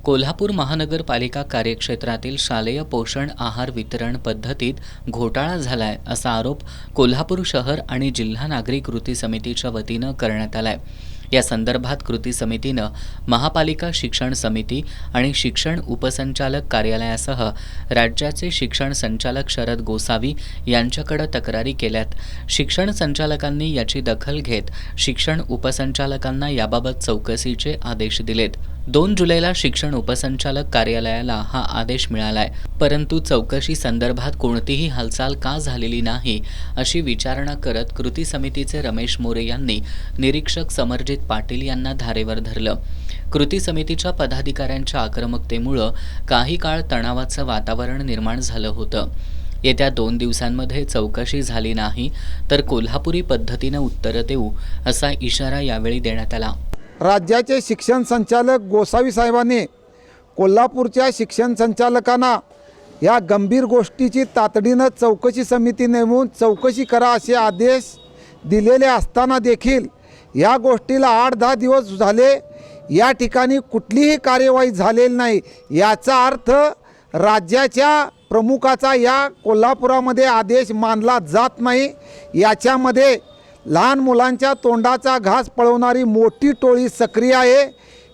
कोल्हापूर महानगरपालिका कार्यक्षेत्रातील शालेय पोषण आहार वितरण पद्धतीत घोटाळा झालाय असा आरोप कोल्हापूर शहर आणि जिल्हा नागरिक कृती समितीच्या वतीनं करण्यात आलाय। या संदर्भात कृती समितीनं महापालिका शिक्षण समिती आणि शिक्षण उपसंचालक कार्यालयासह राज्याचे शिक्षण संचालक शरद गोसावी यांच्याकडे तक्रारी केल्यात। शिक्षण संचालकांनी याची दखल घेत शिक्षण उपसंचालकांना याबाबत चौकशीचे आदेश दिलेत। 2 जुलैला शिक्षण उपसंचालक कार्यालयाला हा आदेश मिळालाय, परंतु चौकशी संदर्भात कोणतीही हालचाल का झालेली नाही अशी विचारणा करत कृती समितीचे रमेश मोरे यांनी निरीक्षक समरजित पाटील यांना धारेवर धरलं। कृती समितीच्या पदाधिकाऱ्यांच्या आक्रमकतेमुळे काही काळ तणावाचं वातावरण निर्माण झालं होतं। येत्या 2 दिवसांमध्ये चौकशी झाली नाही तर कोल्हापुरी पद्धतीनं उत्तर देऊ असा इशारा यावेळी देण्यात आला। राज्याचे शिक्षण संचालक गोसावी साहेबांनी कोल्हापूरच्या शिक्षण संचालकांना या गंभीर गोष्टीची तातडीनं चौकशी समिती नेमून चौकशी करा असे आदेश दिलेले असताना देखील या गोष्टीला 8-10 दिवस झाले, या ठिकाणी कुठलीही कार्यवाही झालेली नाही। याचा अर्थ राज्याच्या प्रमुखाचा या कोल्हापुरामध्ये आदेश मानला जात नाही। याच्यामध्ये लहान मुलांच्या तोंडाचा घास पळवणारी मोठी टोळी सक्रिय आहे।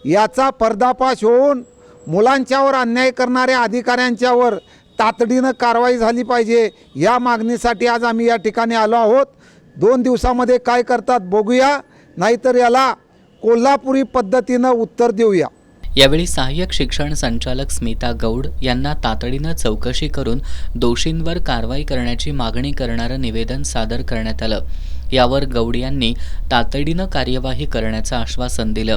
याचा पर्दाफाश होऊन मुलांच्यावर अन्याय करणाऱ्या अधिकाऱ्यांच्यावर तातडीनं कारवाई झाली पाहिजे। या मागणीसाठी आज आम्ही या ठिकाणी आलो आहोत। 2 दिवसामध्ये काय करतात बघूया, नाहीतर याला कोल्हापुरी पद्धतीनं उत्तर देऊया। यावेळी सहाय्यक शिक्षण संचालक स्मिता गौड यांना तातडीनं चौकशी करून दोषींवर कारवाई करण्याची मागणी करणारं निवेदन सादर करण्यात आलं। यावर गौड यांनी तातडीनं कार्यवाही करण्याचं आश्वासन दिलं।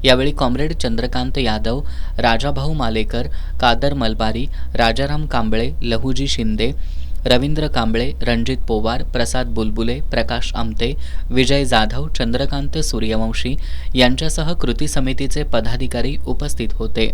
यावेळी कॉम्रेड चंद्रकांत यादव, राजाभाऊ मालेकर, कादर मलबारी, राजाराम कांबळे, लहुजी शिंदे, रवींद्र कांबळे, रणजित पोवार, प्रसाद बुलबुले, प्रकाश आमते, विजय जाधव, चंद्रकांत सूर्यवंशी यांच्यासह कृती समितीचे पदाधिकारी उपस्थित होते।